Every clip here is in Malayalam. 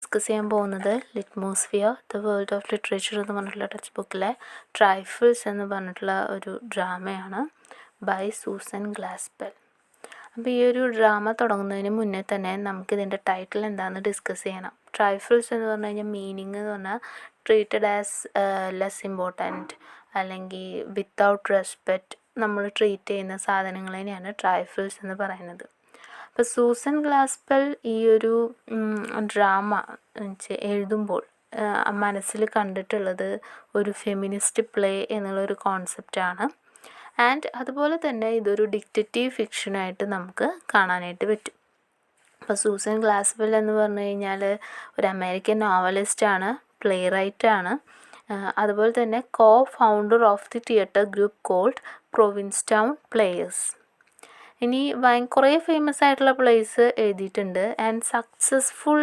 ഡിസ്കസ് ചെയ്യാൻ പോകുന്നത് ലിറ്റ്മോസ്ഫിയർ ദ വേൾഡ് ഓഫ് ലിറ്ററേച്ചർ എന്ന് പറഞ്ഞിട്ടുള്ള ടെക്സ്റ്റ് ബുക്കിലെ ട്രൈഫിൾസ് എന്ന് പറഞ്ഞിട്ടുള്ള ഒരു ഡ്രാമയാണ് ബൈ സൂസൻ ഗ്ലാസ്പെൽ. അപ്പോൾ ഈ ഒരു ഡ്രാമ തുടങ്ങുന്നതിന് മുന്നേ തന്നെ നമുക്കിതിൻ്റെ ടൈറ്റിൽ എന്താണെന്ന് ഡിസ്കസ് ചെയ്യണം. ട്രൈഫിൾസ് എന്ന് പറഞ്ഞു കഴിഞ്ഞാൽ മീനിങ് എന്ന് പറഞ്ഞാൽ ട്രീറ്റഡ് ആസ് ലെസ് ഇമ്പോർട്ടൻറ്റ് അല്ലെങ്കിൽ വിത്തൗട്ട് റെസ്പെക്റ്റ് നമ്മൾ ട്രീറ്റ് ചെയ്യുന്ന സാധനങ്ങളെയാണ് ട്രൈഫിൾസ് എന്ന് പറയുന്നത്. അപ്പോൾ സൂസൻ ഗ്ലാസ്പെൽ ഈ ഒരു ഡ്രാമ എഴുതുമ്പോൾ മനസ്സിൽ കണ്ടിട്ടുള്ളത് ഒരു ഫെമിനിസ്റ്റ് പ്ലേ എന്നുള്ളൊരു കോൺസെപ്റ്റാണ്. ആൻഡ് അതുപോലെ തന്നെ ഇതൊരു ഡിക്റ്റേറ്റീവ് ഫിക്ഷനായിട്ട് നമുക്ക് കാണാനായിട്ട് പറ്റും. അപ്പോൾ സൂസൻ ഗ്ലാസ്പെൽ എന്ന് പറഞ്ഞു കഴിഞ്ഞാൽ ഒരു അമേരിക്കൻ നോവലിസ്റ്റാണ്, പ്ലേ റൈറ്റാണ്. അതുപോലെ തന്നെ founder of the theatre group called Provincetown players. ഇനി കുറേ ഫേമസ് ആയിട്ടുള്ള പ്ലേസ് എഴുതിയിട്ടുണ്ട്. ആൻഡ് സക്സസ്ഫുൾ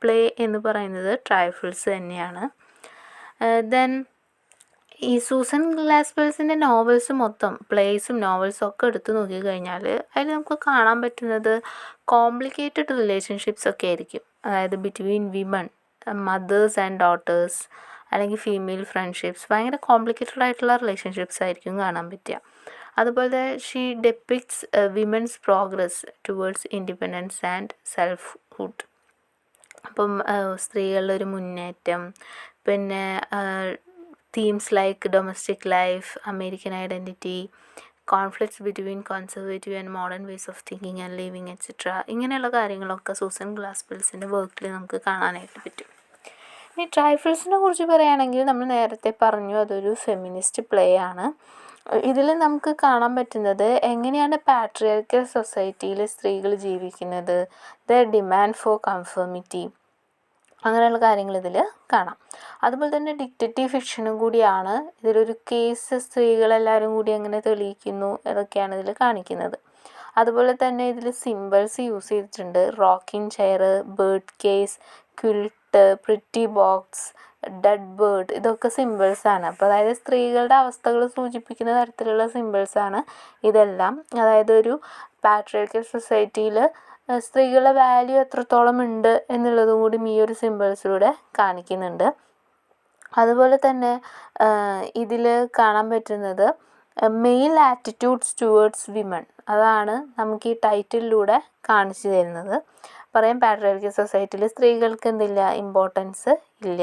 പ്ലേ എന്ന് പറയുന്നത് ട്രൈഫിൾസ് തന്നെയാണ്. ദെൻ ഈ സൂസൻ ഗ്ലാസ്പെൽസിൻ്റെ നോവൽസ് മൊത്തം പ്ലേസും നോവൽസും ഒക്കെ എടുത്തു നോക്കിക്കഴിഞ്ഞാൽ അതിൽ നമുക്ക് കാണാൻ പറ്റുന്നത് കോംപ്ലിക്കേറ്റഡ് റിലേഷൻഷിപ്സ് ഒക്കെ ആയിരിക്കും. അതായത് between women, mothers and daughters, അല്ലെങ്കിൽ ഫീമെയിൽ ഫ്രണ്ട്ഷിപ്സ്, ഭയങ്കര കോംപ്ലിക്കേറ്റഡ് ആയിട്ടുള്ള റിലേഷൻഷിപ്സ് ആയിരിക്കും കാണാൻ പറ്റുക. അതുപോലെ she depicts women's progress towards independence and selfhood. അപ്പം സ്ത്രീകളുടെ ഒരു മുന്നേറ്റം, പിന്നെ themes like domestic life, American identity, conflicts between conservative and modern ways of thinking and living etcetera, ഇങ്ങനെയുള്ള കാര്യങ്ങളൊക്കെ സൂസൻ ഗ്ലാസ്പെൽസിൻ്റെ വർക്കിൽ നമുക്ക് കാണാനായിട്ട് പറ്റും. ഇനി ട്രൈഫിൾസിനെ കുറിച്ച് പറയുകയാണെങ്കിൽ നമ്മൾ നേരത്തെ പറഞ്ഞു അതൊരു ഫെമിനിസ്റ്റ് പ്ലേ ആണ്. ഇതിൽ നമുക്ക് കാണാൻ പറ്റുന്നത് എങ്ങനെയാണ് പാട്രിയാർക്കൽ സൊസൈറ്റിയിൽ സ്ത്രീകൾ ജീവിക്കുന്നത്, ദ ഡിമാൻഡ് ഫോർ കൺഫർമിറ്റി, അങ്ങനെയുള്ള കാര്യങ്ങൾ ഇതിൽ കാണാം. അതുപോലെ തന്നെ ഡിക്റ്റേറ്റീവ് ഫിക്ഷനും കൂടിയാണ്. ഇതിലൊരു കേസ് സ്ത്രീകളെല്ലാവരും കൂടി എങ്ങനെ തെളിയിക്കുന്നു അതൊക്കെയാണ് ഇതിൽ കാണിക്കുന്നത്. അതുപോലെ തന്നെ ഇതിൽ സിമ്പിൾസ് യൂസ് ചെയ്തിട്ടുണ്ട്. Rocking chair, bird case, quilt, pretty box, dead bird, ഇതൊക്കെ സിമ്പിൾസാണ്. അപ്പോൾ അതായത് സ്ത്രീകളുടെ അവസ്ഥകൾ സൂചിപ്പിക്കുന്ന തരത്തിലുള്ള സിമ്പിൾസാണ് ഇതെല്ലാം. അതായത് ഒരു പാട്രിയാർക്കൽ സൊസൈറ്റിയിൽ സ്ത്രീകളുടെ വാല്യൂ എത്രത്തോളം ഉണ്ട് എന്നുള്ളതും കൂടി ഈ ഒരു സിമ്പിൾസിലൂടെ കാണിക്കുന്നുണ്ട്. അതുപോലെ തന്നെ ഇതിൽ കാണാൻ പറ്റുന്നത് മെയിൽ ആറ്റിറ്റ്യൂഡ്സ് ടുവേർഡ്സ് വിമൺ, അതാണ് നമുക്ക് ഈ ടൈറ്റിലൂടെ കാണിച്ചു തരുന്നത്. പറയാം പാട്രിയാർക്കൽ സൊസൈറ്റിയിൽ സ്ത്രീകൾക്ക് എന്തില്ല, ഇമ്പോർട്ടൻസ് ഇല്ല,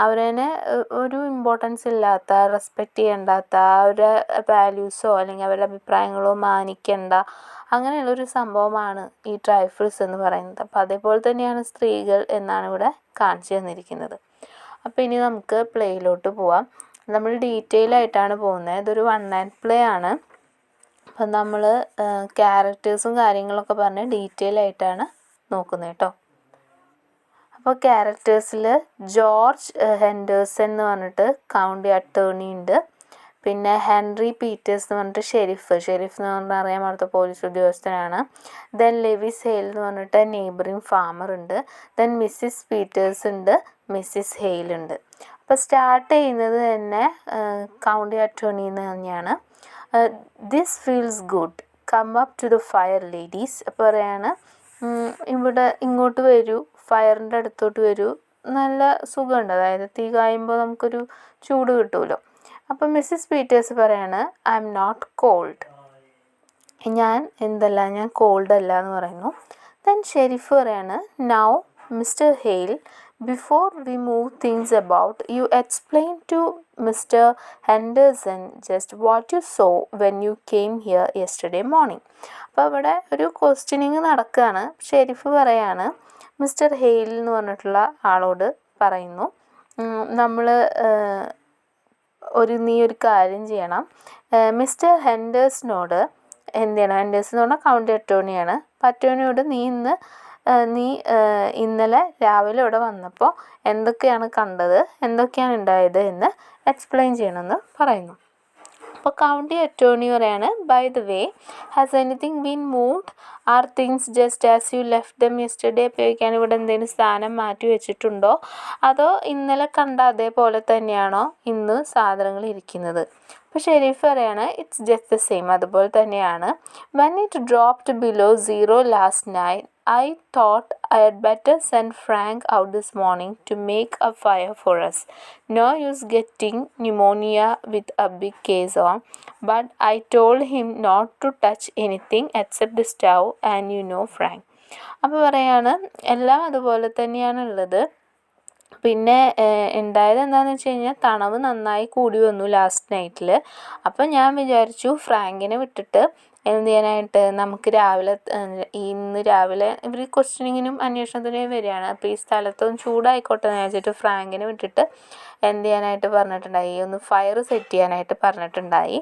അവരെ ഒരു ഇമ്പോർട്ടൻസ് ഇല്ലാത്ത, റെസ്പെക്റ്റ് ചെയ്യേണ്ടാത്ത, അവരുടെ വാല്യൂസോ അല്ലെങ്കിൽ അവരുടെ അഭിപ്രായങ്ങളോ മാനിക്കേണ്ട, അങ്ങനെയുള്ളൊരു സംഭവമാണ് ഈ ട്രൈഫിൾസ് എന്ന് പറയുന്നത്. അപ്പോൾ അതേപോലെ തന്നെയാണ് സ്ത്രീകൾ എന്നാണ് ഇവിടെ കാണിച്ചു തന്നിരിക്കുന്നത്. അപ്പോൾ ഇനി നമുക്ക് പ്ലേയിലോട്ട് പോവാം. നമ്മൾ ഡീറ്റെയിൽ ആയിട്ടാണ് പോകുന്നത്. ഇതൊരു 1 ആക്ട് പ്ലേ ആണ്. അപ്പം നമ്മൾ ക്യാരക്ടേഴ്സും കാര്യങ്ങളൊക്കെ പറഞ്ഞ് ഡീറ്റെയിൽ ആയിട്ടാണ് നോക്കുന്നത് കേട്ടോ. അപ്പോൾ ക്യാരക്ടേഴ്സിൽ ജോർജ് ഹെൻഡേഴ്സൺ എന്ന് പറഞ്ഞിട്ട് കൗണ്ടി അറ്റോർണി ഉണ്ട്. പിന്നെ ഹെൻറി പീറ്റേഴ്സ് എന്ന് പറഞ്ഞിട്ട് ഷെരീഫ് എന്ന് പറഞ്ഞാൽ അറിയാൻ പാടുത്ത പോലീസ് ഉദ്യോഗസ്ഥനാണ്. ദെൻ ലെവിസ് ഹെയിൽ എന്ന് പറഞ്ഞിട്ട് നെയ്ബറിങ് ഫാമർ ഉണ്ട്. ദെൻ മിസ്സിസ് പീറ്റേഴ്സ് ഉണ്ട്, മിസ്സിസ് ഹെയിൽ ഉണ്ട്. അപ്പോൾ സ്റ്റാർട്ട് ചെയ്യുന്നത് തന്നെ കൗണ്ടി അറ്റോർണി എന്ന് തന്നെയാണ്. This feels good, come up to the fire ladies. അപ്പോൾ പറയാണ് ഇവിടെ ഇങ്ങോട്ട് വരൂ, ഫയറിൻ്റെ അടുത്തോട്ട് വരൂ, നല്ല സുഖമുണ്ട്, അതായത് തീ കായുമ്പോൾ നമുക്കൊരു ചൂട് കിട്ടുമല്ലോ. അപ്പം മിസ്സിസ് പീറ്റേഴ്സ് പറയാണ് ഐ എം നോട്ട് കോൾഡ്, ഞാൻ കോൾഡ് അല്ല എന്ന് പറയുന്നു. ദെൻ ഷെരീഫ് പറയാണ് now Mr Hale, before we move things about you explain to Mr Henderson just what you saw when you came here yesterday morning. അപ്പോൾ അവിടെ ഒരു ക്വസ്റ്റ്യനിങ് നടക്കുകയാണ്. ഷെരീഫ് പറയാണ് മിസ്റ്റർ ഹെയിൽ എന്ന് പറഞ്ഞിട്ടുള്ള ആളോട് പറയുന്നു, നീ ഒരു കാര്യം ചെയ്യണം, മിസ്റ്റർ ഹെൻഡേഴ്സിനോട് എന്ത് ചെയ്യണം, ഹെൻഡേഴ്സ് എന്ന് പറഞ്ഞാൽ കൗണ്ടി അറ്റോർണിയാണ്. അപ്പോൾ അറ്റോർണിയോട് നീ ഇന്നലെ രാവിലെ ഇവിടെ വന്നപ്പോൾ എന്തൊക്കെയാണ് കണ്ടത്, എന്തൊക്കെയാണ് ഉണ്ടായത് എന്ന് എക്സ്പ്ലെയിൻ ചെയ്യണമെന്ന് പറയുന്നു. അപ്പോൾ കൗണ്ടി അറ്റോർണി പറയാണ് by the way has anything been moved, are things just as you left them yesterday. ഉപയോഗിക്കാൻ ഇവിടെ എന്തെങ്കിലും സ്ഥാനം മാറ്റി വെച്ചിട്ടുണ്ടോ, അതോ ഇന്നലെ കണ്ട അതേപോലെ തന്നെയാണോ ഇന്ന് സാധനങ്ങൾ ഇരിക്കുന്നത്? അപ്പോൾ ഷെരീഫ് പറയാണ് ഇറ്റ്സ് ജസ്റ്റ് ദ സെയിം, അതുപോലെ തന്നെയാണ്. When it dropped below 0 last night I thought I had better send Frank out this morning to make a fire for us. No use getting pneumonia with a big case on, but I told him not to touch anything except the stove and Frank. അപ്പോൾ പറയാണ് എല്ലാം അതുപോലെ തന്നെയാണുള്ളത്. പിന്നെ ഉണ്ടായത് എന്താണെന്ന് വെച്ച് കഴിഞ്ഞാൽ തണവ് നന്നായി കൂടി വന്നു ലാസ്റ്റ് നൈറ്റിൽ. അപ്പം ഞാൻ വിചാരിച്ചു ഫ്രാങ്കിനെ വിട്ടിട്ട് എന്ത് ചെയ്യാനായിട്ട് നമുക്ക് ഇന്ന് രാവിലെ ഇവർ ക്വസ്റ്റ്യനിങ്ങിനും അന്വേഷണത്തിനും വരികയാണ്. അപ്പോൾ ഈ സ്ഥലത്തൊന്ന് ചൂടായിക്കോട്ടെ എന്ന് വിചാരിച്ചിട്ട് ഫ്രാങ്കിനെ വിട്ടിട്ട് എന്ത് ചെയ്യാനായിട്ട് പറഞ്ഞിട്ടുണ്ടായി, ഒന്ന് ഫയർ സെറ്റ് ചെയ്യാനായിട്ട് പറഞ്ഞിട്ടുണ്ടായി.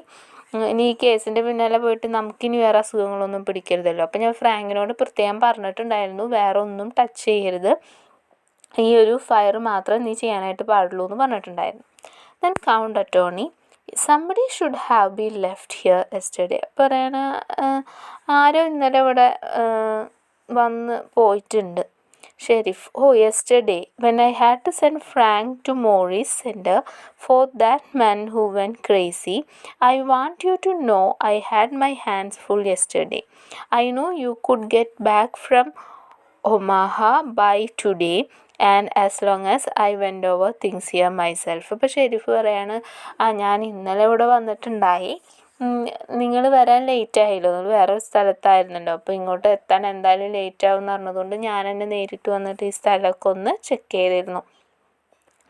ഇനി ഈ കേസിൻ്റെ പിന്നാലെ പോയിട്ട് നമുക്കിനി വേറെ അസുഖങ്ങളൊന്നും പിടിക്കരുതല്ലോ. അപ്പം ഞാൻ ഫ്രാങ്കിനോട് പ്രത്യേകം പറഞ്ഞിട്ടുണ്ടായിരുന്നു വേറെ ഒന്നും ടച്ച് ചെയ്യരുത്, ഈ ഒരു ഫയർ മാത്രം നീ ചെയ്യാനായിട്ട് പാടുള്ളൂ എന്ന് പറഞ്ഞിട്ടുണ്ടായിരുന്നു. Then count attorney, somebody should have been left here yesterday. പറയണ ആരോ ഇന്നലെ ഇവിടെ വന്ന് പോയിട്ടുണ്ട്. Sharif, yesterday when I had to send Frank to Morris Center for that man who went crazy. I want you to know I had my hands full yesterday. I know you could get back from Omaha by today and as long as I went over things here myself. അപ്പോൾ ഷെരീഫ് പറയാണ്, ഞാൻ ഇന്നലെ ഇവിടെ വന്നിട്ടുണ്ടായി, നിങ്ങൾ വരാൻ ലേറ്റ് ആയില്ലോ, നിങ്ങൾ വേറെ സ്ഥലത്തായിരുന്നല്ലോ, അപ്പോൾ ഇങ്ങോട്ട് എത്താൻ എന്തായാലും ലേറ്റ് ആവും എന്ന് പറഞ്ഞതുകൊണ്ട് ഞാൻ തന്നെ നേരിട്ട് വന്നിട്ട് ഈ സ്ഥലമൊക്കെ ഒന്ന് ചെക്ക് ചെയ്തിരുന്നു.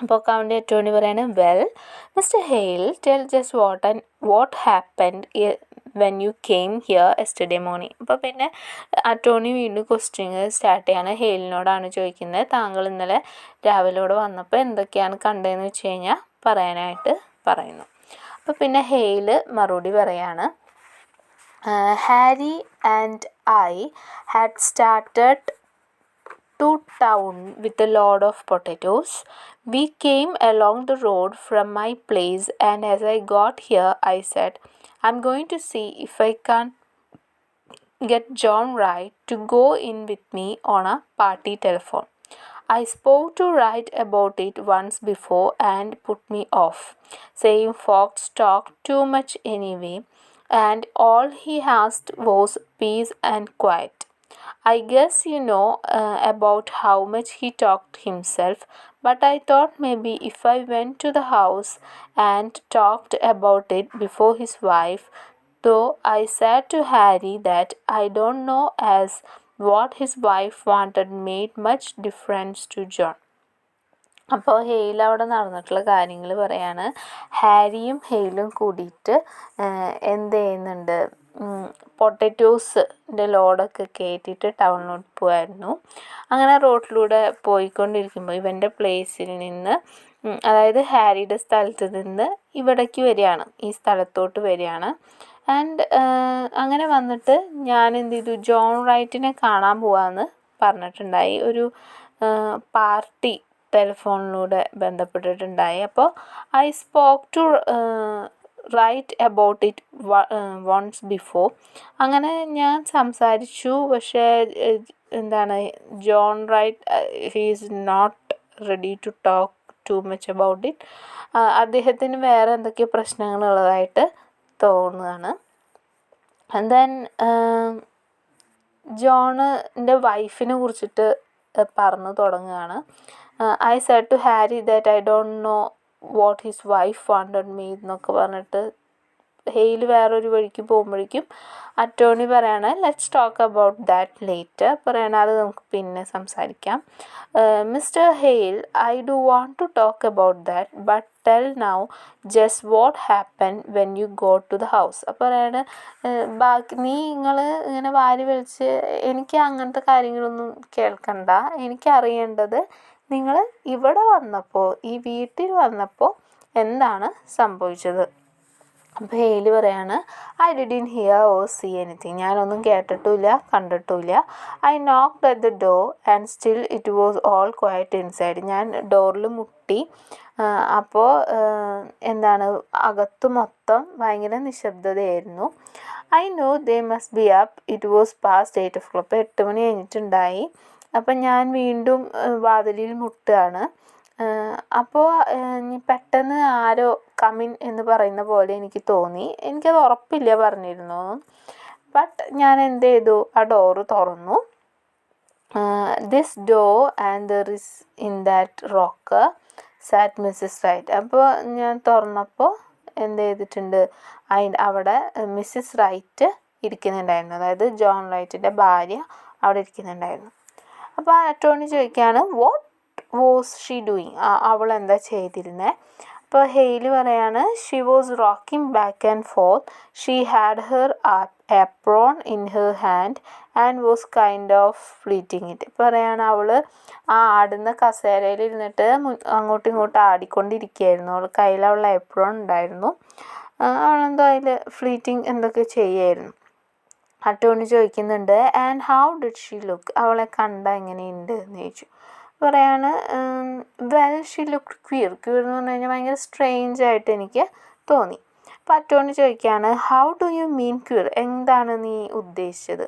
അപ്പോൾ കൗണ്ടി അറ്റോർണി പറയാണ്, well Mr Hale tell just what happened when you came here yesterday morning. അപ്പോൾ പിന്നെ അറ്റോർണി വീണ്ടും ക്വസ്റ്റ്യൻ സ്റ്റാർട്ട് ചെയ്യാണ്. ഹെയിലിനോടാണ് ചോദിക്കുന്നത്, താങ്കൾ ഇന്നലെ രാവിലെ ഇവിടെ വന്നപ്പോൾ എന്തൊക്കെയാണ് കണ്ടതെന്ന് വെച്ച് കഴിഞ്ഞാൽ പറയാനായിട്ട് പറയുന്നു. അപ്പോൾ പിന്നെ ഹെയിൽ മറുപടി പറയാണ്, Harry and I had started to town with a load of potatoes. We came along the road from my place and as I got here I said, I'm going to see if I can get John Wright to go in with me on a party telephone. I spoke to Wright about it once before and put me off, saying folks talk too much anyway and all he asked was peace and quiet. I guess you know about how much he talked himself, but I thought maybe if I went to the house and talked about it before his wife, though I said to Harry that I don't know as what his wife wanted made much difference to John. അപ്പോൾ ഹെയിൽ അവിടെ നടന്നിട്ടുള്ള കാര്യങ്ങൾ പറയാണ്. ഹാരിയും ഹെയിലും കൂടിയിട്ട് എന്ത് ചെയ്യുന്നുണ്ട്, പൊട്ടറ്റോസിൻ്റെ ലോഡൊക്കെ കയറ്റിയിട്ട് ടൗണിലോട്ട് പോകായിരുന്നു. അങ്ങനെ റോഡിലൂടെ പോയിക്കൊണ്ടിരിക്കുമ്പോൾ ഇവൻ്റെ പ്ലേസിൽ നിന്ന്, അതായത് ഹാരിയുടെ സ്ഥലത്ത് നിന്ന് ഇവിടേക്ക് വരികയാണ്, ഈ സ്ഥലത്തോട്ട് വരികയാണ്. ആൻഡ് അങ്ങനെ വന്നിട്ട് ഞാൻ എന്ത് ചെയ്തു, ജോൺ റൈറ്റിനെ കാണാൻ പോകാമെന്ന് പറഞ്ഞിട്ടുണ്ടായി. ഒരു പാർട്ടി ടെലിഫോണിലൂടെ ബന്ധപ്പെട്ടിട്ടുണ്ടായി. അപ്പോൾ I spoke to Wright about it once before. അങ്ങനെ ഞാൻ സംസാരിച്ചു, പക്ഷേ എന്താണ്, John Wright he's not ready to talk too much about it. അദ്ദേഹത്തിന് വേറെ എന്തൊക്കെയോ പ്രശ്നങ്ങളുള്ളതായിട്ട് തോന്നുകയാണ്. ആൻഡ് ദെൻ ജോണിൻ്റെ വൈഫിനെ കുറിച്ചിട്ട് പറഞ്ഞു തുടങ്ങുകയാണ്. I said to Harry that I don't know what his wife wanted me എന്നൊക്കെ പറഞ്ഞിട്ട് ഹെയിൽ വേറൊരു വഴിക്ക് പോകുമ്പോഴേക്കും അറ്റോർണി പറയാണ്, let's talk about that later. പറയണ അത് നമുക്ക് പിന്നെ സംസാരിക്കാം. Mr Hale, I do want to talk about that, but tell now just what happen when you go to the house. അപ്പോൾ പറയാണ്, നിങ്ങൾ ഇങ്ങനെ വാരി വലിച്ച് എനിക്ക് അങ്ങനത്തെ കാര്യങ്ങളൊന്നും കേൾക്കണ്ട, എനിക്കറിയേണ്ടത് നിങ്ങൾ ഇവിടെ വന്നപ്പോൾ, ഈ വീട്ടിൽ വന്നപ്പോൾ എന്താണ് സംഭവിച്ചത്. അപ്പോൾ ഹെയിൽ പറയാണ്, I didn't hear or see anything. ഞാനൊന്നും കേട്ടിട്ടുമില്ല കണ്ടിട്ടുമില്ല. I knocked at the door and still it was all quiet inside. ഞാൻ ഡോറിൽ മുട്ടി, അപ്പോൾ എന്താണ്, അകത്ത് മൊത്തം ഭയങ്കര നിശബ്ദതയായിരുന്നു. I know they must be up, it was past 8 o'clock. അപ്പോൾ 8 മണി കഴിഞ്ഞിട്ടുണ്ടായി. അപ്പം ഞാൻ വീണ്ടും വാതിലിൽ മുട്ടുകയാണ്. അപ്പോൾ പെട്ടെന്ന് ആരോ കമിൻ എന്ന് പറയുന്ന പോലെ എനിക്ക് തോന്നി. എനിക്കത് ഉറപ്പില്ല പറഞ്ഞിരുന്നു. ബട്ട് ഞാൻ എന്ത് ചെയ്തു, ആ ഡോറ് തുറന്നു. this door and there is in that rocker sat Mrs. Wright. അപ്പോൾ ഞാൻ തുറന്നപ്പോൾ എന്ത് ചെയ്തിട്ടുണ്ട്, അവിടെ മിസ്സിസ് റൈറ്റ് ഇരിക്കുന്നുണ്ടായിരുന്നു, അതായത് ജോൺ റൈറ്റിൻ്റെ ഭാര്യ അവിടെ ഇരിക്കുന്നുണ്ടായിരുന്നു. അപ്പോൾ അറ്റോർണി ചോദിക്കുകയാണ് വാട്ട് വാസ് ഷീ ഡൂയിങ്, അവൾ എന്താ ചെയ്തിരുന്നത്. അപ്പോൾ ഹെയ്ലി പറയാണ് she was rocking back and forth, she had her apron in her hand and was kind of fleeting it. പറയാണ് അവൾ ആ ആടുന്ന കസേരയിൽ ഇരുന്നിട്ട് അങ്ങോട്ടും ഇങ്ങോട്ടും ആടിക്കൊണ്ടിരിക്കുകയായിരുന്നു. അവൾ കയ്യിൽ അവളുടെ ആപ്രോൺ ഉണ്ടായിരുന്നു, അവളെന്തോ അതിൽ ഫ്ലീറ്റിങ് എന്തൊക്കെ ചെയ്യായിരുന്നു. അറ്റോർണി ചോദിക്കുന്നുണ്ട് and how did she look, അവളെ കണ്ട എങ്ങനെയുണ്ട് എന്ന് ചോദിച്ചു. പറയാണ് വെൽ ഷീ ലുക്ക് ക്വിയർ എന്ന് പറഞ്ഞു കഴിഞ്ഞാൽ ഭയങ്കര സ്ട്രേഞ്ച് ആയിട്ട് എനിക്ക് തോന്നി. അപ്പോൾ അറ്റോർണി ചോദിക്കുകയാണ് how do you mean queer, എന്താണ് നീ ഉദ്ദേശിച്ചത്.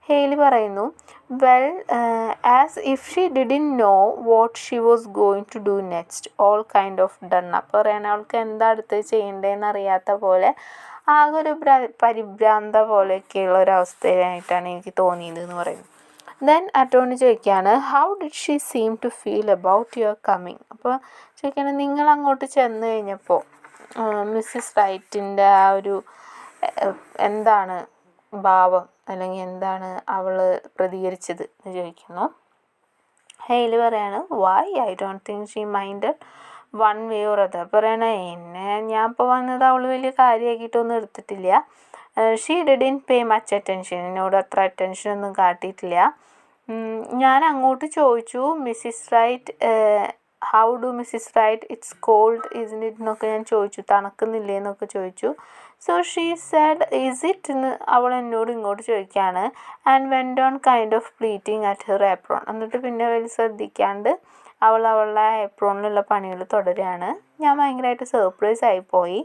ഹെയ്ലി പറയുന്നു well as if she didn't know what she was going to do next all kind of done. അപ്പോൾ പറയാണ് അവൾക്ക് എന്താ അടുത്ത് ചെയ്യേണ്ടതെന്ന് അറിയാത്ത പോലെ ആകെ ഒരു പരിഭ്രാന്ത പോലെയൊക്കെയുള്ള ഒരവസ്ഥയായിട്ടാണ് എനിക്ക് തോന്നിയത് എന്ന് പറയുന്നു. ദെൻ അറ്റോർണി ചോദിക്കുകയാണ് how did she seem to feel about your coming. അപ്പോൾ ചോദിക്കുകയാണ് നിങ്ങൾ അങ്ങോട്ട് ചെന്ന് കഴിഞ്ഞപ്പോൾ മിസ്സിസ് റൈറ്റിൻ്റെ ആ ഒരു എന്താണ് ഭാവം, അല്ലെങ്കിൽ എന്താണ് അവൾ പ്രതികരിച്ചത് എന്ന് ചോദിക്കുന്നു. ഹെയ്ലി പറയാണ് why I don't think she minded one way or other. പറയണേ ഞാൻ ഇപ്പോൾ വന്നത് അവൾ വലിയ കാര്യമാക്കിയിട്ടൊന്നും എടുത്തിട്ടില്ല. She didn't pay much attention, എന്നോട് അത്ര അറ്റൻഷനൊന്നും കാട്ടിയിട്ടില്ല. ഞാൻ അങ്ങോട്ട് ചോദിച്ചു Mrs Wright how do Mrs Wright it's cold isn't it എന്നൊക്കെ ഞാൻ ചോദിച്ചു, തണുക്കുന്നില്ലേ എന്നൊക്കെ ചോദിച്ചു. So she said is it എന്ന് അവൾ എന്നോട് ഇങ്ങോട്ട് ചോദിക്കുകയാണ്. And went on kind of pleating at her apron. എന്നിട്ട് പിന്നെ വലിയ ശ്രദ്ധിക്കാണ്ട് അവൾ അവളുടെ ആപ്രോണിലുള്ള പണികൾ തുടരുകയാണ്. ഞാൻ ഭയങ്കരമായിട്ട് സർപ്രൈസ് ആയിപ്പോയി.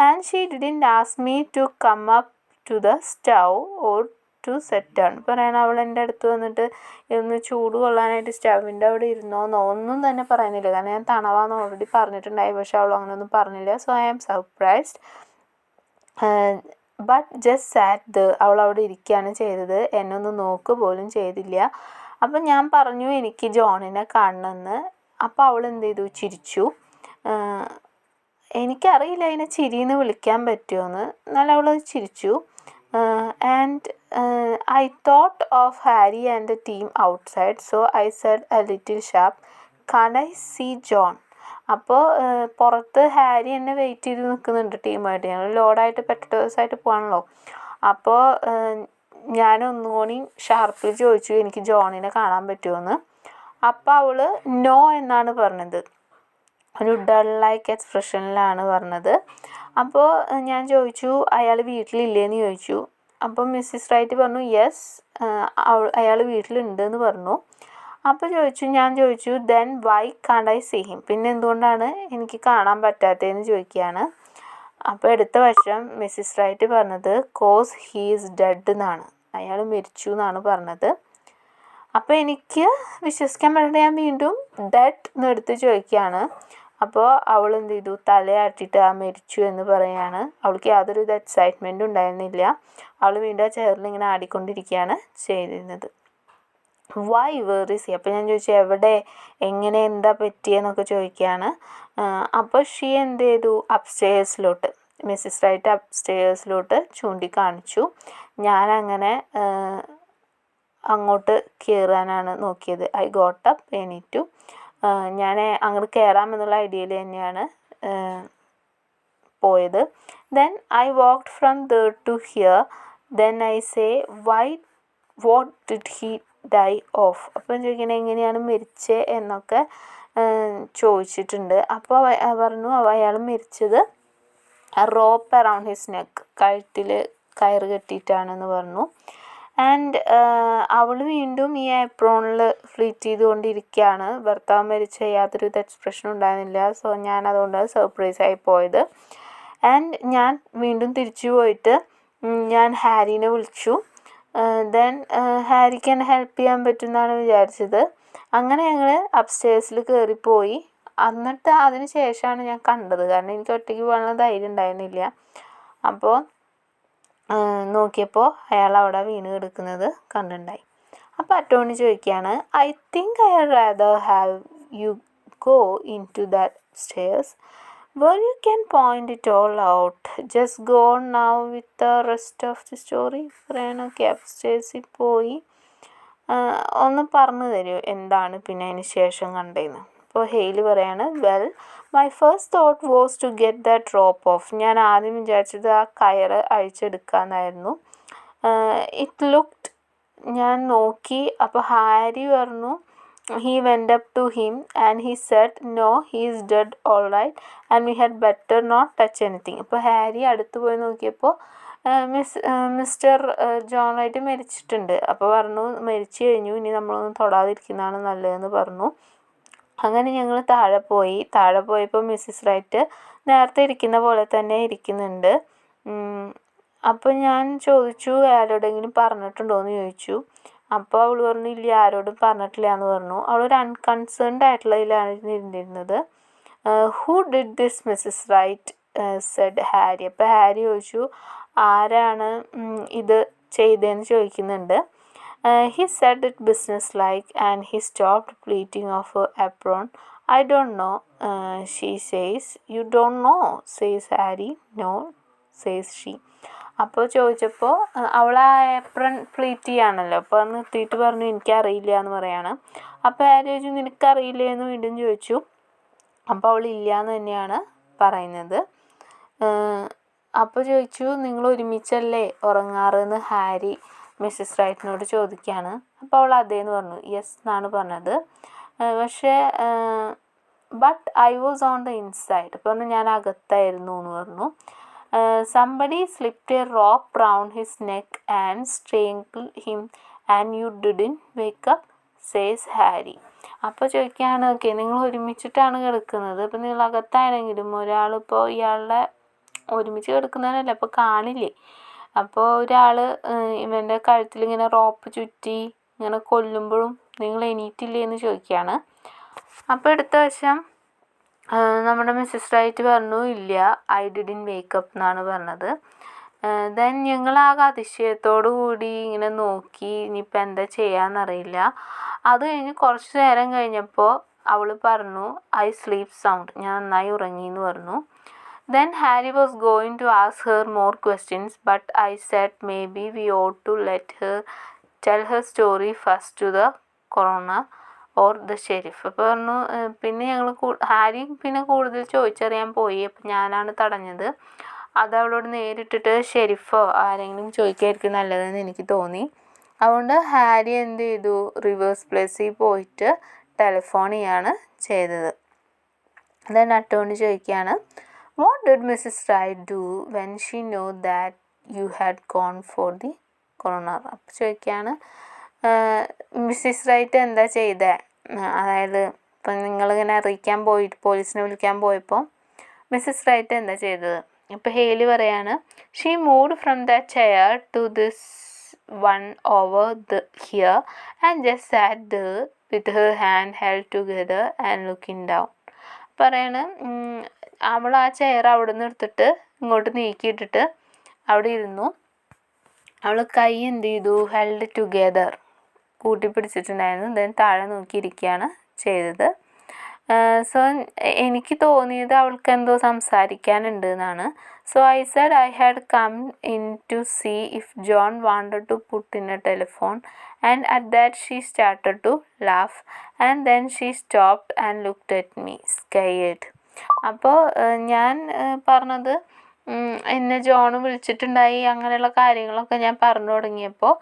And she didn't ask me to come up to the stove or to set down. പറയണം അവൾ എൻ്റെ അടുത്ത് വന്നിട്ട് ഒന്ന് ചൂട് കൊള്ളാനായിട്ട് സ്റ്റവിൻ്റെ അവിടെ ഇരുന്നോന്നോ ഒന്നും തന്നെ പറയുന്നില്ല. കാരണം ഞാൻ തണവാന്ന് ഓൾറെഡി പറഞ്ഞിട്ടുണ്ടായി, പക്ഷെ അവൾ അങ്ങനെയൊന്നും പറഞ്ഞില്ല. So I am surprised but just sat അവൾ അവിടെ ഇരിക്കുകയാണ് ചെയ്തത്, എന്നെ ഒന്ന് നോക്ക് പോലും ചെയ്തില്ല. അപ്പം ഞാൻ പറഞ്ഞു എനിക്ക് ജോണിനെ കാണണമെന്ന്. അപ്പോൾ അവൾ എന്ത് ചെയ്തു, ചിരിച്ചു. എനിക്കറിയില്ല അതിനെ ചിരിയെന്ന് വിളിക്കാൻ പറ്റുമോയെന്ന്, എന്നാലും അവൾ ചിരിച്ചു. And I thought of Harry and the team outside, so I said a little sharp can I see John. അപ്പോൾ പുറത്ത് ഹാരി എന്നെ വെയിറ്റ് ചെയ്ത് നിൽക്കുന്നുണ്ട് ടീമായിട്ട്, ഞങ്ങൾ ലോഡായിട്ട് പെറ്റേഴ്സായിട്ട് പോകാണല്ലോ. അപ്പോൾ ഞാനൊന്നുകൂടി ഷാർപ്പിൽ ചോദിച്ചു എനിക്ക് ജോണിനെ കാണാൻ പറ്റുമോയെന്ന്. അപ്പോൾ അവൾ നോ എന്നാണ് പറഞ്ഞത്, ഒരു ഡൾ ലൈക്ക് എക്സ്പ്രഷനിലാണ് പറഞ്ഞത്. അപ്പോൾ ഞാൻ ചോദിച്ചു അയാൾ വീട്ടിലില്ലേന്ന് ചോദിച്ചു. അപ്പം മിസ്സിസ് റൈറ്റ് പറഞ്ഞു യെസ് അയാൾ വീട്ടിലുണ്ട് എന്ന് പറഞ്ഞു. അപ്പോൾ ഞാൻ ചോദിച്ചു then why can't I see him, പിന്നെ എന്തുകൊണ്ടാണ് എനിക്ക് കാണാൻ പറ്റാത്തതെന്ന് ചോദിക്കുകയാണ്. അപ്പോൾ അടുത്ത വർഷം മിസ്സിസ് റൈറ്റ് പറഞ്ഞത് കോസ് ഹീ ഈസ് ഡെഡ് എന്നാണ്, അയാൾ മരിച്ചു എന്നാണ് പറഞ്ഞത്. അപ്പോൾ എനിക്ക് വിശ്വസിക്കാൻ പറ്റാതെ ഞാൻ വീണ്ടും ഡെഡ് എന്നെടുത്ത് ചോദിക്കുകയാണ്. അപ്പോൾ അവൾ എന്ത് ചെയ്തു, തലയാട്ടിയിട്ട് ആ മരിച്ചു എന്ന് പറയുകയാണ്. അവൾക്ക് യാതൊരു വിധ എക്സൈറ്റ്മെൻറ്റും ഉണ്ടായിരുന്നില്ല. അവൾ വീണ്ടും ആ ചെയറിൽ ഇങ്ങനെ ആടിക്കൊണ്ടിരിക്കുകയാണ് ചെയ്തിരുന്നത്. വൈ വേർ ഈസ് ഹി, അപ്പോൾ ഞാൻ ചോദിച്ചു എവിടെ, എങ്ങനെ, എന്താ പറ്റിയെന്നൊക്കെ ചോദിക്കുകയാണ്. അപ്പോൾ ഷീ എന്ത് ചെയ്തു, അപ്സ്റ്റേഴ്സിലോട്ട്, മിസ്സിസ് റൈറ്റ് അപ്സ്റ്റേഴ്സിലോട്ട് ചൂണ്ടിക്കാണിച്ചു. ഞാനങ്ങനെ അങ്ങോട്ട് കയറാനാണ് നോക്കിയത്. ഐ ഗോട്ട് അപ്പ് എണീറ്റു. ഞാൻ അങ്ങോട്ട് കയറാമെന്നുള്ള ഐഡിയയിൽ തന്നെയാണ് പോയത്. Then I walked from there to here, then I say why what did he die of. അപ്പം ചോദിക്കണേ എങ്ങനെയാണ് മരിച്ചത് എന്നൊക്കെ ചോദിച്ചിട്ടുണ്ട്. അപ്പോൾ പറഞ്ഞു അയാൾ മരിച്ചത് റോപ്പ് അറൗണ്ട് ഹിസ് നെക്ക്, കഴുത്തിൽ കയറ് കെട്ടിയിട്ടാണെന്ന് പറഞ്ഞു. ആൻഡ് അവൾ വീണ്ടും ഈ ഏപ്രോണിൽ ഫ്ലീറ്റ് ചെയ്തുകൊണ്ടിരിക്കുകയാണ്. ഭർത്താവ് മരിച്ച യാതൊരു വിധ എക്സ്പ്രഷനും ഉണ്ടായിരുന്നില്ല. സോ ഞാൻ അതുകൊണ്ട് സർപ്രൈസായി പോയത്. ആൻഡ് ഞാൻ വീണ്ടും തിരിച്ചു പോയിട്ട് ഞാൻ ഹാരിനെ വിളിച്ചു. ദെൻ ഹാരിക്ക് എന്നെ ഹെൽപ്പ് ചെയ്യാൻ പറ്റുമെന്നാണ് വിചാരിച്ചത്. അങ്ങനെ ഞങ്ങൾ അപ്സ്റ്റേഴ്സിൽ കയറിപ്പോയി. എന്നിട്ട് അതിന് ശേഷമാണ് ഞാൻ കണ്ടത്, കാരണം എനിക്ക് ഒറ്റയ്ക്ക് പോകാനുള്ള ധൈര്യം ഉണ്ടായിരുന്നില്ല. അപ്പോൾ നോക്കിയപ്പോൾ അയാൾ അവിടെ വീണ് കിടക്കുന്നത് കണ്ടിട്ടുണ്ടായി. അപ്പോൾ അറ്റോണി ചോദിക്കുകയാണ്, I think I rather have you go in to that stairs where you can point it all out. Just go on now with the rest of the story. പറയണൊക്കെ അപ്സ്റ്റേഴ്സിൽ പോയി ഒന്ന് പറഞ്ഞു തരുമോ എന്താണ് പിന്നെ അതിന് ശേഷം കണ്ടതെന്ന്. അപ്പോൾ ഹെയ്ലി പറയാണ്, well my first thought was to get the drop off. ഞാൻ ആദ്യം വിചാരിച്ചത് ആ കയറ് അഴിച്ചെടുക്കാമെന്നായിരുന്നു. ഇറ്റ് ലുക്ക്ഡ്, ഞാൻ നോക്കി. അപ്പോൾ ഹാരി പറഞ്ഞു, he went up to him and he said, no, he is dead all right and we had better not touch anything. അപ്പോൾ ഹാരി അടുത്ത് പോയി നോക്കിയപ്പോൾ മിസ്റ്റർ ജോൺ റൈറ്റ് മരിച്ചിട്ടുണ്ട്. അപ്പോൾ പറഞ്ഞു, മരിച്ചു കഴിഞ്ഞു, ഇനി നമ്മളൊന്നും തൊടാതിരിക്കുന്നതാണ് നല്ലതെന്ന് പറഞ്ഞു. അങ്ങനെ ഞങ്ങൾ താഴെ പോയപ്പോൾ മിസ്സിസ് റൈറ്റ് നേരത്തെ ഇരിക്കുന്ന പോലെ തന്നെ ഇരിക്കുന്നുണ്ട്. അപ്പോൾ ഞാൻ ചോദിച്ചു, ആരോടെങ്കിലും പറഞ്ഞിട്ടുണ്ടോ എന്ന് ചോദിച്ചു. അപ്പോൾ അവൾ പറഞ്ഞു, ഇല്ല, ആരോടും പറഞ്ഞിട്ടില്ല എന്ന് പറഞ്ഞു. അവളൊരു അൺകൺസേൺഡ് ആയിട്ടുള്ളതിലാണ് ഇരുന്നിരുന്നത്. Who did this Mrs Wright said Harry. അപ്പോൾ ഹാരി ചോദിച്ചു, ആരാണ് ഇത് ചെയ്തതെന്ന് ചോദിക്കുന്നുണ്ട്. He said it business like and he stopped pleating of her apron. I don't know, she says. You don't know, says Harry. No, says she. അപ്പോൾ ചോദിച്ചപ്പോൾ അവൾ ആ ഏപ്രൺ പ്ലീറ്റ് ചെയ്യാണല്ലോ. അപ്പോൾ അത് നിർത്തിയിട്ട് പറഞ്ഞു, എനിക്കറിയില്ല എന്ന് പറയാണ്. അപ്പോൾ ഹാരി ചോദിച്ചു, നിനക്കറിയില്ലേ എന്ന് വീണ്ടും ചോദിച്ചു. അപ്പോൾ അവൾ ഇല്ല എന്ന് തന്നെയാണ് പറയുന്നത്. അപ്പോൾ ചോദിച്ചു, നിങ്ങൾ ഒരുമിച്ചല്ലേ ഉറങ്ങാറെന്ന് ഹാരി മിസ്സിസ് റൈറ്റിനോട് ചോദിക്കുകയാണ്. അപ്പോൾ അവൾ അതേന്ന് പറഞ്ഞു, യെസ് എന്നാണ് പറഞ്ഞത്. പക്ഷേ but I was on the inside. അപ്പോൾ പറഞ്ഞു, ഞാൻ അകത്തായിരുന്നു എന്ന് പറഞ്ഞു. somebody slipped a rope round his neck and strangled him and you didn't wake up, says Harry. അപ്പോൾ ചോദിക്കുകയാണ്, ഓക്കെ, നിങ്ങൾ ഒരുമിച്ചിട്ടാണ് കിടക്കുന്നത്, അപ്പോൾ നിങ്ങൾ അകത്താണെങ്കിലും ഒരാളിപ്പോൾ ഇയാളുടെ ഒരുമിച്ച് കിടക്കുന്നതിനല്ല അപ്പോൾ കാണില്ലേ. അപ്പോൾ ഒരാൾ ഇവൻ്റെ കഴുത്തിൽ ഇങ്ങനെ റോപ്പ് ചുറ്റി ഇങ്ങനെ കൊല്ലുമ്പോഴും നിങ്ങൾ എണീറ്റില്ലേ എന്ന് ചോദിക്കുകയാണ്. അപ്പോൾ അടുത്ത വശം നമ്മുടെ മിസ്സിസ് റൈറ്റ് പറഞ്ഞു, ഇല്ല, ഐ ഡിഡിൻ വേക്കപ്പ് എന്നാണ് പറഞ്ഞത്. ദെൻ ഞങ്ങൾ ആകെ അതിശയത്തോടു കൂടി ഇങ്ങനെ നോക്കി, ഇനിയിപ്പോൾ എന്താ ചെയ്യാന്നറിയില്ല. അത് കഴിഞ്ഞ് കുറച്ച് നേരം കഴിഞ്ഞപ്പോൾ അവൾ പറഞ്ഞു, ഐ സ്ലീപ്പ് സൗണ്ട്, ഞാൻ നന്നായി ഉറങ്ങി എന്ന് പറഞ്ഞു. Then Harry was going to ask her more questions but I said maybe we ought to let her tell her story first to the coroner or the sheriff. അപ്പോൾ പറഞ്ഞു, പിന്നെ ഞങ്ങൾ ഹാരി പിന്നെ കൂടുതൽ ചോദിച്ചറിയാൻ പോയി. അപ്പം ഞാനാണ് തടഞ്ഞത്. അത് അവളോട് നേരിട്ടിട്ട് ഷെരീഫോ ആരെങ്കിലും ചോദിക്കായിരിക്കും നല്ലതെന്ന് എനിക്ക് തോന്നി. അതുകൊണ്ട് ഹാരി എന്ത് ചെയ്തു, റിവേഴ്സ് പ്ലേസിൽ പോയിട്ട് ടെലിഫോൺ ചെയ്യാണ് ചെയ്തത്. ദെൻ അറ്റോണി ചോദിക്കുകയാണ്, what did Mrs Wright do when she know that you had gone for the coroner. അപ്പോൾ ചോദിക്കുകയാണ്, മിസ്സിസ് റൈറ്റ് എന്താ ചെയ്തേ, അതായത് ഇപ്പം നിങ്ങളിങ്ങനെ അറിയിക്കാൻ പോലീസിനെ വിളിക്കാൻ പോയപ്പോൾ മിസ്സിസ് റൈറ്റ് എന്താ ചെയ്തത്. ഇപ്പോൾ ഹെയ്ലി പറയാണ്, she moved from the chair to this one over the here and just sat there with her hand held together and looking down. പറയാണ്, അവൾ ആ ചെയർ അവിടെ നിന്ന് എടുത്തിട്ട് ഇങ്ങോട്ട് നീക്കിയിട്ടിട്ട് അവിടെ ഇരുന്നു. അവൾ കൈ എന്ത് ചെയ്തു, ഹെൽഡ് ടുഗെദർ, കൂട്ടിപ്പിടിച്ചിട്ടുണ്ടായിരുന്നു. ദെൻ താഴെ നോക്കിയിരിക്കുകയാണ് ചെയ്തത്. സോ എനിക്ക് തോന്നിയത് അവൾക്ക് എന്തോ സംസാരിക്കാനുണ്ട് എന്നാണ്. So I said I had come in to see if John wanted to put in a telephone and at that she started to laugh and then she stopped and looked at me scared. അപ്പോൾ ഞാൻ പറഞ്ഞത്, എന്നെ ജോൺ വിളിച്ചിട്ടുണ്ടായി, അങ്ങനെയുള്ള കാര്യങ്ങളൊക്കെ ഞാൻ പറഞ്ഞു തുടങ്ങിയപ്പോൾ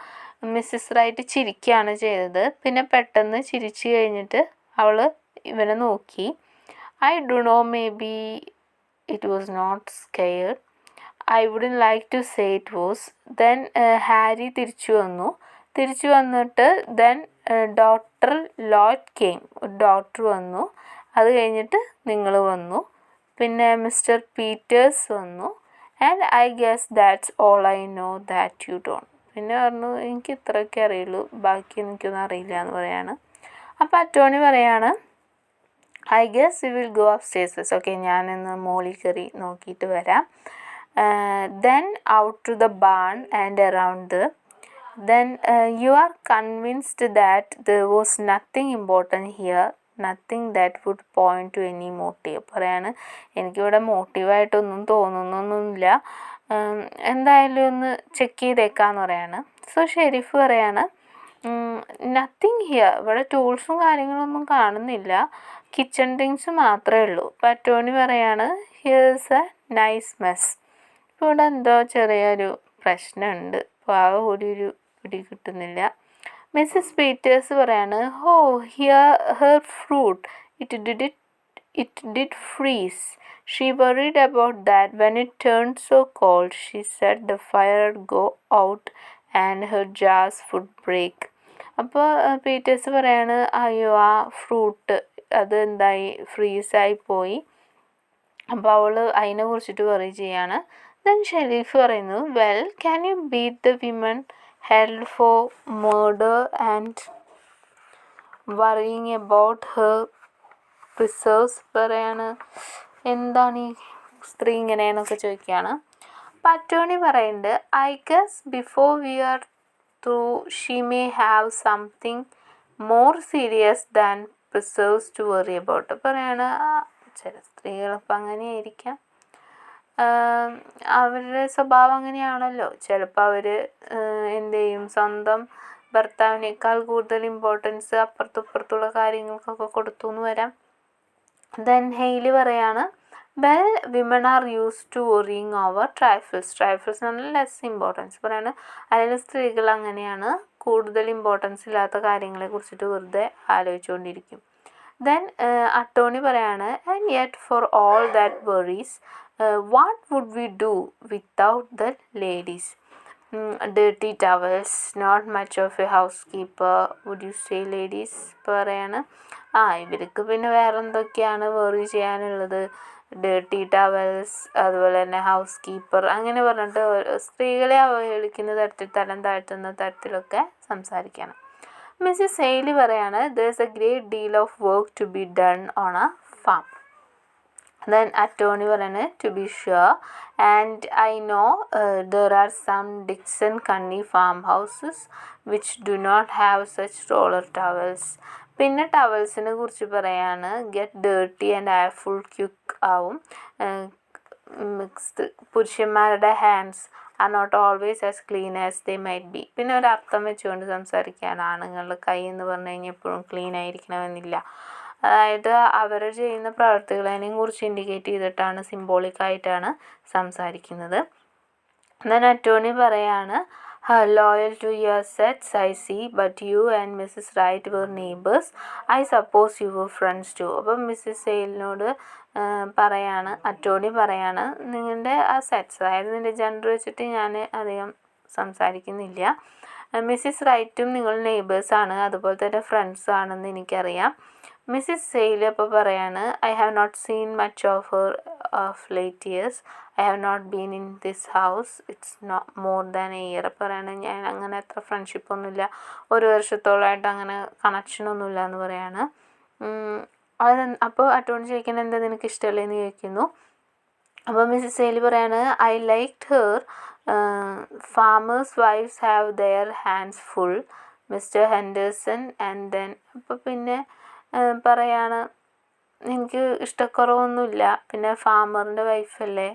മിസ്സിസ് റൈറ്റ് ചിരിക്കുകയാണ് ചെയ്തത്. പിന്നെ പെട്ടെന്ന് ചിരിച്ചു കഴിഞ്ഞിട്ട് അവൾ ഇവനെ നോക്കി. I do know, maybe it was not scared, I wouldn't like to say it was. Then Harry തിരിച്ചു വന്നിട്ട് then doctor Lloyd came, doctor വന്നു. അത് കഴിഞ്ഞിട്ട് നിങ്ങൾ വന്നു, പിന്നെ മിസ്റ്റർ പീറ്റേഴ്സ് വന്നു. And I guess that's all I know that you don't. പിന്നെ പറഞ്ഞു, എനിക്ക് ഇത്രയൊക്കെ അറിയുള്ളൂ, ബാക്കി എനിക്കൊന്നും അറിയില്ല എന്ന് പറയാണ്. അപ്പോൾ അറ്റോണി പറയാണ്, I guess you will go upstairs. Okay, ഞാനിന്ന് മോളിൽ കയറി നോക്കിയിട്ട് വരാം. Then out to the barn and around the Then you are convinced that there was nothing important here, nothing that would point to any motive. പറയാണ് എനിക്കിവിടെ മോട്ടീവായിട്ടൊന്നും തോന്നുന്നൊന്നുമില്ല, എന്തായാലും ഒന്ന് ചെക്ക് ചെയ്തേക്കാന്ന് പറയാണ്. സോ ഷെരീഫ് പറയാണ് നത്തിങ് ഹിയർ, ഇവിടെ ടൂൾസും കാര്യങ്ങളൊന്നും കാണുന്നില്ല, കിച്ചൺ തിങ്സ് മാത്രമേ ഉള്ളൂ. അപ്പോൾ അറ്റോണി പറയാണ് ഹിയേഴ്സ് എ നൈസ് മെസ്, ഇപ്പോൾ ഇവിടെ എന്തോ ചെറിയൊരു പ്രശ്നമുണ്ട്, അപ്പോൾ ആ ഒരു പിടി കിട്ടുന്നില്ല. മിസ്സസ് പീറ്റേഴ്സ് പറയാണ് here her fruit it did freeze. She worried about that when it turned so cold. She said the fire would go out and her jars would break. അപ്പോൾ പീറ്റേഴ്സ് പറയാണ് അയ്യോ ആ ഫ്രൂട്ട് അത് എന്തായി ഫ്രീസായി പോയി, അപ്പോൾ അവൾ അതിനെ കുറിച്ചിട്ട് വറി ചെയ്യാണ്. ദെൻ ഷെരീഫ് പറയുന്നു well can you beat the women held for murder and worrying about her preserves. പറയാണ് എന്താണ് ഈ സ്ത്രീ ഇങ്ങനെയെന്നൊക്കെ ചോദിക്കുകയാണ്. അപ്പോൾ അറ്റോണി പറയുന്നുണ്ട് I guess before we are through she may have something more serious than preserves to worry about. പറയാണ് ചില സ്ത്രീകളിപ്പോൾ അങ്ങനെയായിരിക്കാം, അവരുടെ സ്വഭാവം അങ്ങനെയാണല്ലോ, ചിലപ്പോൾ അവർ എന്ത് ചെയ്യും, സ്വന്തം ഭർത്താവിനേക്കാൾ കൂടുതൽ ഇമ്പോർട്ടൻസ് അപ്പുറത്തുള്ള കാര്യങ്ങൾക്കൊക്കെ കൊടുത്തു എന്ന് വരാം. ദെൻ ഹെയ്ലി പറയാണ് well women are used to worrying over trifles ആണ് ലെസ് ഇമ്പോർട്ടൻസ്. പറയാണ് അല്ലെങ്കിൽ സ്ത്രീകൾ അങ്ങനെയാണ്, കൂടുതൽ ഇമ്പോർട്ടൻസ് ഇല്ലാത്ത കാര്യങ്ങളെ കുറിച്ചിട്ട് വെറുതെ ആലോചിച്ചുകൊണ്ടിരിക്കും. ദെൻ അറ്റോണി പറയാണ് and yet for all that worries what would we do without the ladies, dirty towels, not much of a housekeeper, would you say ladies? പറയാണ് ഇവർക്ക് പിന്നെ വേറെ എന്തൊക്കെയാണ് വറി ചെയ്യാനുള്ളത്, ഡേർട്ടി ടവൽസ്, അതുപോലെ തന്നെ ഹൗസ് കീപ്പർ, അങ്ങനെ പറഞ്ഞിട്ട് സ്ത്രീകളെ അവഹേളിക്കുന്ന തരത്തിൽ, തരം താഴ്ത്തുന്ന തരത്തിലൊക്കെ സംസാരിക്കണം. മിസ്സിസ് ഹെയ്ലി പറയാണ് there's a great deal of work to be done on a farm. Then attorney പറയാണ് to be sure, and I know there are some Dixon County farmhouses which do not have such roller towels. പിന്നെ ടവൽസിനെ കുറിച്ച് പറയാണ് get dirty and full quick ആവും, പുരുഷന്മാരുടെ hands are not always as clean as they might be. പിന്നെ ഒരു അർത്ഥം വെച്ചുകൊണ്ട് സംസാരിക്കുകയാണ്, ആണുങ്ങളുടെ കൈ എന്ന് പറഞ്ഞു കഴിഞ്ഞാൽ എപ്പോഴും ക്ലീൻ ആയിരിക്കണമെന്നില്ല, അതായത് അവർ ചെയ്യുന്ന പ്രവർത്തികളതിനെയും കുറിച്ച് ഇൻഡിക്കേറ്റ് ചെയ്തിട്ടാണ്, സിംബോളിക്കായിട്ടാണ് സംസാരിക്കുന്നത്. ദെൻ അറ്റോണി പറയാണ് loyal to your sets I see, but you and Mrs. Wright were neighbors. I suppose you were friends too. അപ്പം മിസ്സിസ് സെയിലിനോട് പറയാണ്, അറ്റോണി പറയാണ് നിങ്ങളുടെ ആ സെറ്റ്സ്, അതായത് നിൻ്റെ ജെൻഡർ വെച്ചിട്ട് ഞാൻ അധികം സംസാരിക്കുന്നില്ല, മിസ്സിസ് റൈറ്റും നിങ്ങൾ നെയ്ബേഴ്സാണ്, അതുപോലെ തന്നെ ഫ്രണ്ട്സ് ആണെന്ന് എനിക്കറിയാം. മിസ്സിസ് സെയിൽ അപ്പോൾ പറയാണ് I have not seen much of her of late years, I have not been in this house it's not more than a year. പറയാണ് ഞാൻ അങ്ങനെ അത്ര ഫ്രണ്ട്ഷിപ്പൊന്നുമില്ല, ഒരു വർഷത്തോളമായിട്ട് അങ്ങനെ കണക്ഷനൊന്നുമില്ല എന്ന് പറയാണ്. അപ്പോൾ അറ്റോണി ചോദിക്കുന്നത് എന്താ നിനക്ക് ഇഷ്ടമല്ലേന്ന് ചോദിക്കുന്നു. അപ്പോൾ മിസ്സിസ് സെയിൽ പറയാണ് I liked her, farmers' wives have their hands full, Mr Henderson. And then അപ്പോൾ പിന്നെ പറയാണ് എനിക്ക് ഇഷ്ടക്കുറവൊന്നുമില്ല, പിന്നെ ഫാമറിൻ്റെ വൈഫല്ലേ,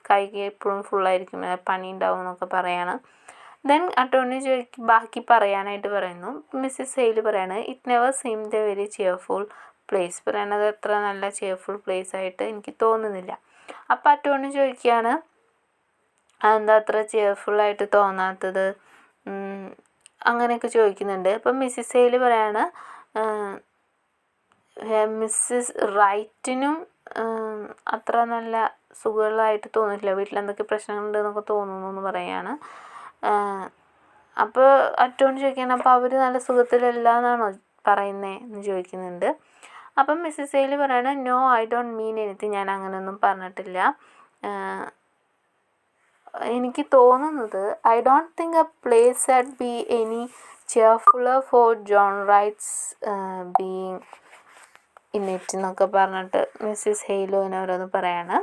കൈക്ക് എപ്പോഴും ഫുള്ളായിരിക്കും, പണി ഉണ്ടാവും എന്നൊക്കെ പറയാണ്. ദെൻ അറ്റോണി ബാക്കി പറയാനായിട്ട് പറയുന്നു. മിസ്സിസ് സെയിൽ പറയാണ് it never seemed A very cheerful place. പറയണത് അത്ര നല്ല ചെയർഫുൾ പ്ലേസ് ആയിട്ട് എനിക്ക് തോന്നുന്നില്ല. അപ്പോൾ അറ്റോണി ചോദിക്കുകയാണ് എന്താ അത്ര ചെയർഫുള്ളായിട്ട് തോന്നാത്തത്, അങ്ങനെയൊക്കെ ചോദിക്കുന്നുണ്ട്. അപ്പം മിസ്സിസ് സെയിൽ പറയാണ് മിസ്സിസ് റൈറ്റിനും അത്ര നല്ല സുഖമുള്ളതായിട്ട് തോന്നിയിട്ടില്ല, വീട്ടിലെന്തൊക്കെ പ്രശ്നങ്ങളുണ്ട് എന്നൊക്കെ തോന്നുന്നു എന്ന് പറയാണ്. അപ്പോൾ അറ്റോണി ചോദിക്കുകയാണ് അപ്പോൾ അവർ നല്ല സുഖത്തിലല്ല എന്നാണോ പറയുന്നത് എന്ന് ചോദിക്കുന്നുണ്ട്. അപ്പം മിസ്സിസ് സെയിൽ പറയാണ് no I don't mean anything, ഞാൻ അങ്ങനെയൊന്നും പറഞ്ഞിട്ടില്ല, എനിക്ക് തോന്നുന്നത് I don't think a place at be any cheerfuller for John Wright's being in it എന്നൊക്കെ പറഞ്ഞിട്ട് മിസ്സിസ് ഹെയ്ലോനെ ഓരോന്ന് പറയാണ്.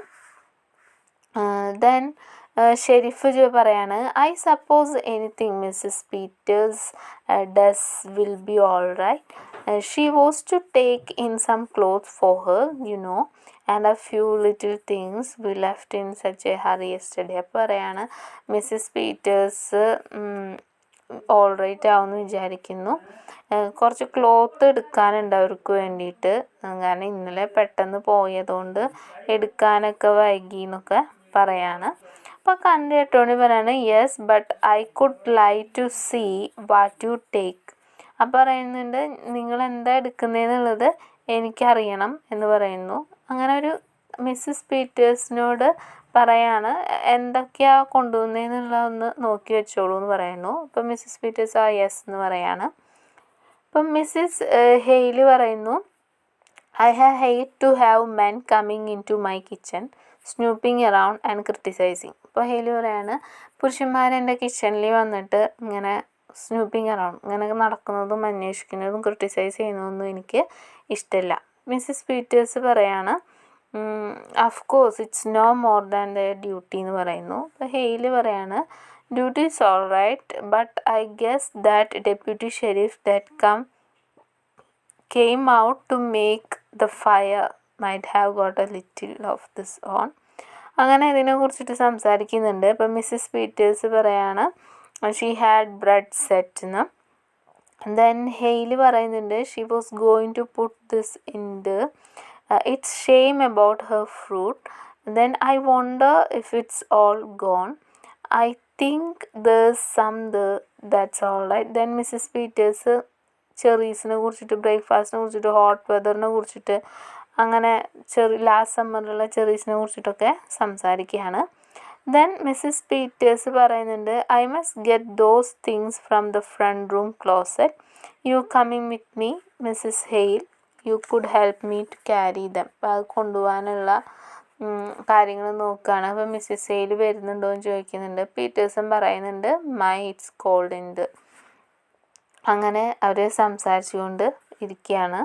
ദെൻ ഷെരീഫ് പറയാണ് I suppose anything Mrs Peters does will be all right she was to take in some clothes for her and a few little things we left in such a hurry yesterday. അപ്പോൾ പറയാണ് മിസ്സിസ് പീറ്റേഴ്സ് ഓൾ റൈറ്റ് ആവുമെന്ന് വിചാരിക്കുന്നു. കുറച്ച് ക്ലോത്ത് എടുക്കാനുണ്ട് അവർക്ക് വേണ്ടിയിട്ട്, കാരണം ഇന്നലെ പെട്ടെന്ന് പോയതുകൊണ്ട് എടുക്കാനൊക്കെ വൈകി എന്നൊക്കെ പറയാണ്. അപ്പോൾ കണ്ടു കേട്ടോണ്ട് പറയാണ് yes but I could like to see what you take. അപ്പോൾ പറയുന്നുണ്ട് നിങ്ങൾ എന്താ എടുക്കുന്നതെന്നുള്ളത് എനിക്കറിയണം എന്ന് പറയുന്നു. അങ്ങനെ ഒരു മിസ്സിസ് പീറ്റേഴ്സിനോട് പറയാണ് എന്തൊക്കെയാണ് കൊണ്ടുവന്നതെന്നുള്ള ഒന്ന് നോക്കി വെച്ചോളൂ എന്ന് പറയുന്നു. അപ്പം മിസ്സിസ് പീറ്റേഴ്സ് യെസ് എന്ന് പറയാണ്. അപ്പം മിസ്സിസ് ഹെയ്ലി പറയുന്നു I hate to have men coming in to my kitchen snooping around and criticising. അപ്പോൾ ഹെയ്ലി പറയാണ് പുരുഷന്മാരെൻ്റെ കിച്ചണിൽ വന്നിട്ട് ഇങ്ങനെ സ്നൂപ്പിങ് അറൗണ്ട് ഇങ്ങനെ നടക്കുന്നതും അന്വേഷിക്കുന്നതും ക്രിട്ടിസൈസ് ചെയ്യുന്നതൊന്നും എനിക്ക് ഇഷ്ടമില്ല. മിസ്സിസ് പീറ്റേഴ്സ് പറയാണ് of course it's no more than their duty എന്ന് പറയുന്നു. അപ്പോൾ ഹെയ്ലി പറയാണ് duty is all right but I guess that deputy sheriff that came out to make the fire might have got a little of this on. അങ്ങനെ ഇതിനെ കുറിച്ചിട്ട് സംസാരിക്കുന്നുണ്ട്. അപ്പം മിസ്സിസ് പീറ്റേഴ്സ് പറയാണ് ഷീ ഹാഡ് ബ്രെഡ് സെറ്റ് എന്ന്. ദെൻ ഹെയ്ലി പറയുന്നുണ്ട് she was going to put this in the it's shame about her fruit. Then I wonder if it's all gone. I think there's some that's all right. Then Mrs Peters ചെറീസിനെ കുറിച്ചിട്ട് ബ്രേക്ക്ഫാസ്റ്റിനെ കുറിച്ചിട്ട് ഹോട്ട് വെതറിനെ കുറിച്ചിട്ട് അങ്ങനെ ലാസ്റ്റ് സമ്മറിലുള്ള ചെറീസിനെ കുറിച്ചിട്ടൊക്കെ സംസാരിക്കുകയാണ്. ദെൻ മിസ്സിസ് പീറ്റേഴ്സ് പറയുന്നുണ്ട് I must get those things from the front room closet. You coming with me Mrs Hale. You could help me to carry them. അപ്പോൾ അത് കൊണ്ടുപോകാനുള്ള കാര്യങ്ങൾ നോക്കുകയാണ്. അപ്പോൾ മിസ്സിസ് ഹെയിൽ വരുന്നുണ്ടോ എന്ന് ചോദിക്കുന്നുണ്ട്. പീറ്റേഴ്സും പറയുന്നുണ്ട് my it's cold in the. അങ്ങനെ അവർ സംസാരിച്ചുകൊണ്ട് ഇരിക്കുകയാണ്.